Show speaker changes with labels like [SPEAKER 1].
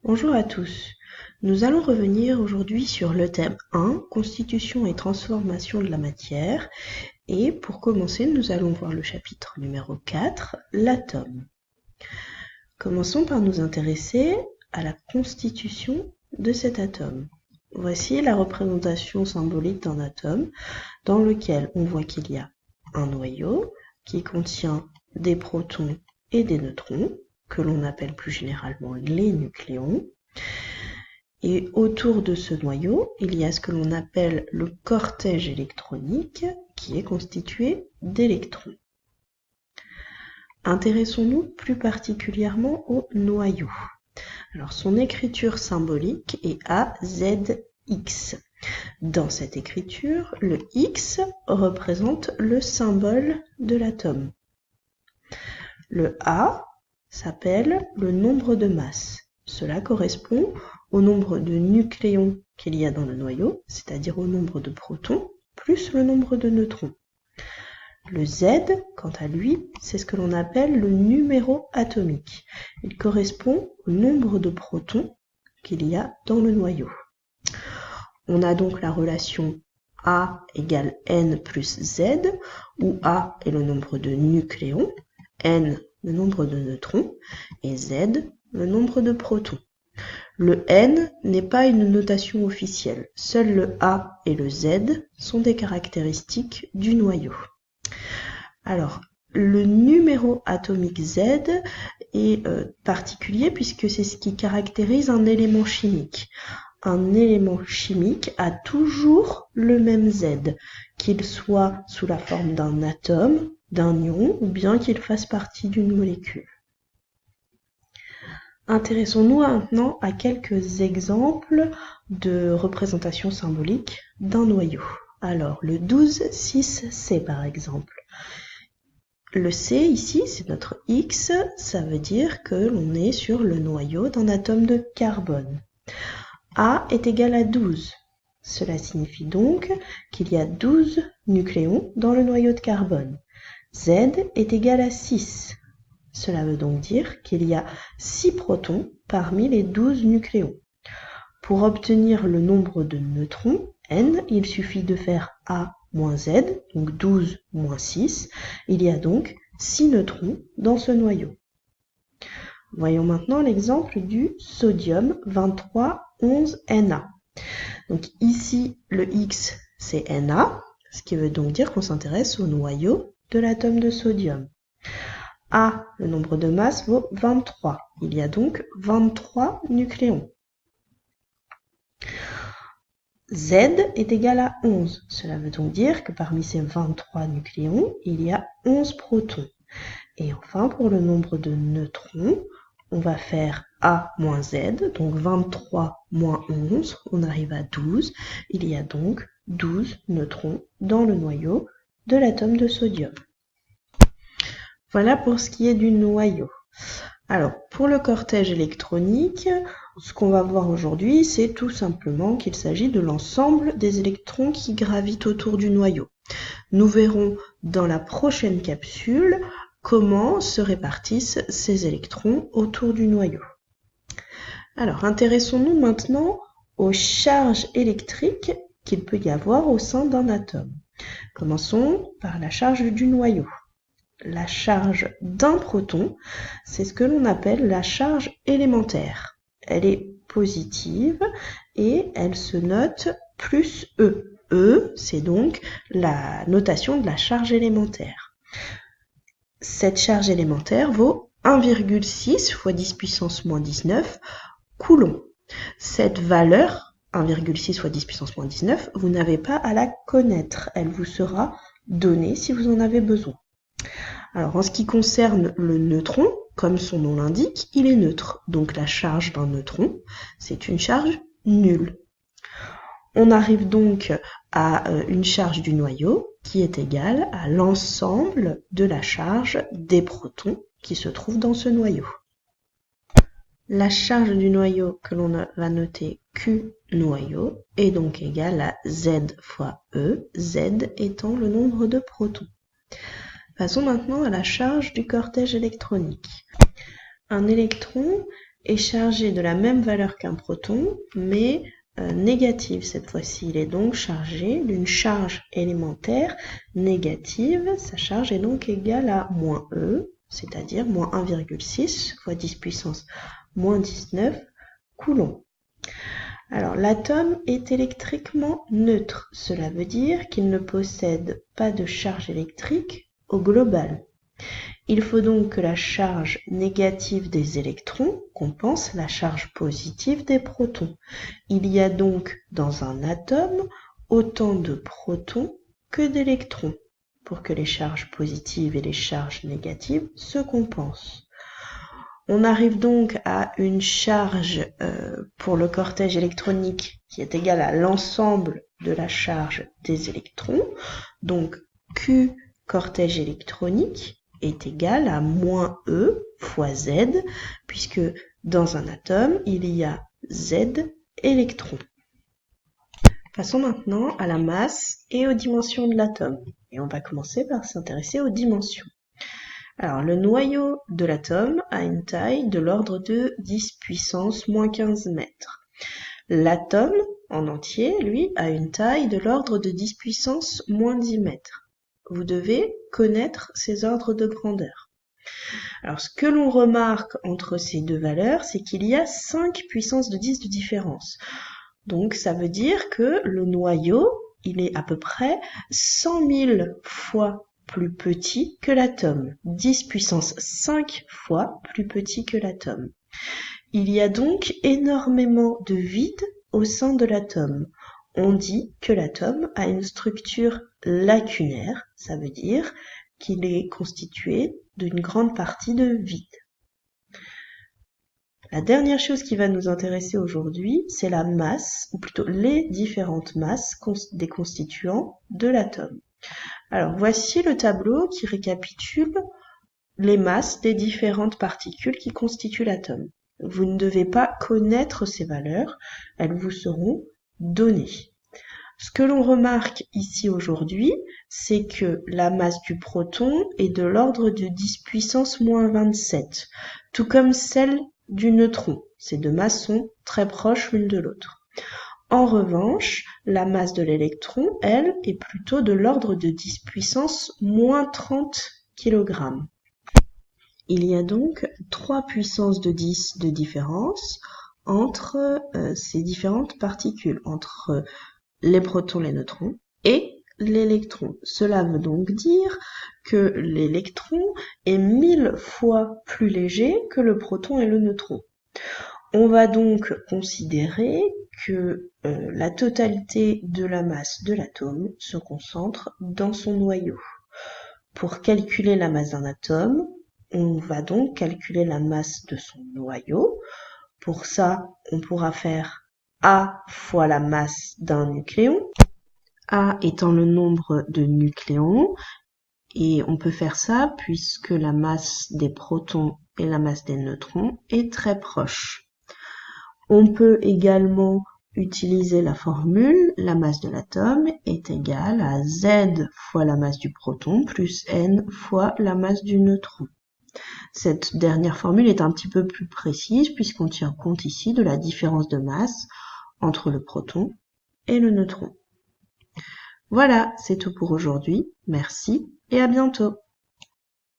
[SPEAKER 1] Bonjour à tous. Nous allons revenir aujourd'hui sur le thème 1, constitution et transformation de la matière. Et pour commencer, nous allons voir le chapitre numéro 4, l'atome. Commençons par nous intéresser à la constitution de cet atome. Voici la représentation symbolique d'un atome dans lequel on voit qu'il y a un noyau qui contient des protons et des neutrons, que l'on appelle plus généralement les nucléons. Et autour de ce noyau, il y a ce que l'on appelle le cortège électronique, qui est constitué d'électrons. Intéressons-nous plus particulièrement au noyau. Alors, son écriture symbolique est AZX. Dans cette écriture, le X représente le symbole de l'atome. Le A s'appelle le nombre de masse. Cela correspond au nombre de nucléons qu'il y a dans le noyau, c'est-à-dire au nombre de protons, plus le nombre de neutrons. Le Z, quant à lui, c'est ce que l'on appelle le numéro atomique. Il correspond au nombre de protons qu'il y a dans le noyau. On a donc la relation A égale N plus Z, où A est le nombre de nucléons, N le nombre de neutrons, et Z le nombre de protons. Le N n'est pas une notation officielle. Seuls le A et le Z sont des caractéristiques du noyau. Alors, le numéro atomique Z est particulier puisque c'est ce qui caractérise un élément chimique. Un élément chimique a toujours le même Z, qu'il soit sous la forme d'un atome, d'un ion, ou bien qu'il fasse partie d'une molécule. Intéressons-nous maintenant à quelques exemples de représentations symboliques d'un noyau. Alors, le 12,6C par exemple. Le C ici, c'est notre X, ça veut dire que l'on est sur le noyau d'un atome de carbone. A est égal à 12. Cela signifie donc qu'il y a 12 nucléons dans le noyau de carbone. Z est égal à 6. Cela veut donc dire qu'il y a 6 protons parmi les 12 nucléons. Pour obtenir le nombre de neutrons, N, il suffit de faire A moins Z, donc 12 moins 6. Il y a donc 6 neutrons dans ce noyau. Voyons maintenant l'exemple du sodium 2311Na. Donc ici, le X, c'est Na, ce qui veut donc dire qu'on s'intéresse au noyau de l'atome de sodium. A, le nombre de masse, vaut 23. Il y a donc 23 nucléons. Z est égal à 11. Cela veut donc dire que parmi ces 23 nucléons, il y a 11 protons. Et enfin, pour le nombre de neutrons, on va faire A moins Z, donc 23 moins 11, on arrive à 12. Il y a donc 12 neutrons dans le noyau de l'atome de sodium. Voilà pour ce qui est du noyau. Alors, pour le cortège électronique, ce qu'on va voir aujourd'hui, c'est tout simplement qu'il s'agit de l'ensemble des électrons qui gravitent autour du noyau. Nous verrons dans la prochaine capsule comment se répartissent ces électrons autour du noyau. Alors, intéressons-nous maintenant aux charges électriques qu'il peut y avoir au sein d'un atome. Commençons par la charge du noyau. La charge d'un proton, c'est ce que l'on appelle la charge élémentaire. Elle est positive et elle se note plus E. E, c'est donc la notation de la charge élémentaire. Cette charge élémentaire vaut 1,6 fois 10 puissance moins 19 coulombs. Cette valeur, 1,6 fois 10 puissance moins 19, vous n'avez pas à la connaître. Elle vous sera donnée si vous en avez besoin. Alors, en ce qui concerne le neutron, comme son nom l'indique, il est neutre. Donc, la charge d'un neutron, c'est une charge nulle. On arrive donc à une charge du noyau qui est égale à l'ensemble de la charge des protons qui se trouvent dans ce noyau. La charge du noyau que l'on va noter Q noyau est donc égale à Z fois E, Z étant le nombre de protons. Passons maintenant à la charge du cortège électronique. Un électron est chargé de la même valeur qu'un proton, mais négative cette fois-ci. Il est donc chargé d'une charge élémentaire négative. Sa charge est donc égale à moins E, c'est-à-dire moins 1,6 fois 10 puissance moins 19 coulombs. Alors, l'atome est électriquement neutre. Cela veut dire qu'il ne possède pas de charge électrique au global. Il faut donc que la charge négative des électrons compense la charge positive des protons. Il y a donc dans un atome autant de protons que d'électrons pour que les charges positives et les charges négatives se compensent. On arrive donc à une charge pour le cortège électronique qui est égale à l'ensemble de la charge des électrons. Donc Q cortège électronique est égal à moins E fois Z, puisque dans un atome, il y a Z électrons. Passons maintenant à la masse et aux dimensions de l'atome. Et on va commencer par s'intéresser aux dimensions. Alors, le noyau de l'atome a une taille de l'ordre de 10 puissance moins 15 mètres. L'atome en entier, lui, a une taille de l'ordre de 10 puissance moins 10 mètres. Vous devez connaître ces ordres de grandeur. Alors, ce que l'on remarque entre ces deux valeurs, c'est qu'il y a 5 puissance de 10 de différence. Donc, ça veut dire que le noyau, il est à peu près 100 000 fois plus petit que l'atome, 10 puissance 5 fois plus petit que l'atome. Il y a donc énormément de vide au sein de l'atome. On dit que l'atome a une structure lacunaire, ça veut dire qu'il est constitué d'une grande partie de vide. La dernière chose qui va nous intéresser aujourd'hui, c'est la masse, ou plutôt les différentes masses des constituants de l'atome. Alors, voici le tableau qui récapitule les masses des différentes particules qui constituent l'atome. Vous ne devez pas connaître ces valeurs, elles vous seront données. Ce que l'on remarque ici aujourd'hui, c'est que la masse du proton est de l'ordre de 10 puissance moins 27, tout comme celle du neutron. Ces deux masses sont très proches l'une de l'autre. En revanche, la masse de l'électron, elle, est plutôt de l'ordre de 10 puissance moins 30 kg. Il y a donc 3 puissances de 10 de différence entre ces différentes particules, entre les protons, les neutrons et l'électron. Cela veut donc dire que l'électron est 1000 fois plus léger que le proton et le neutron. On va donc considérer que la totalité de la masse de l'atome se concentre dans son noyau. Pour calculer la masse d'un atome, on va donc calculer la masse de son noyau. Pour ça, on pourra faire A fois la masse d'un nucléon, A étant le nombre de nucléons, et on peut faire ça puisque la masse des protons et la masse des neutrons est très proche. On peut également utiliser la formule, la masse de l'atome est égale à Z fois la masse du proton plus N fois la masse du neutron. Cette dernière formule est un petit peu plus précise puisqu'on tient compte ici de la différence de masse entre le proton et le neutron. Voilà, c'est tout pour aujourd'hui. Merci et à bientôt.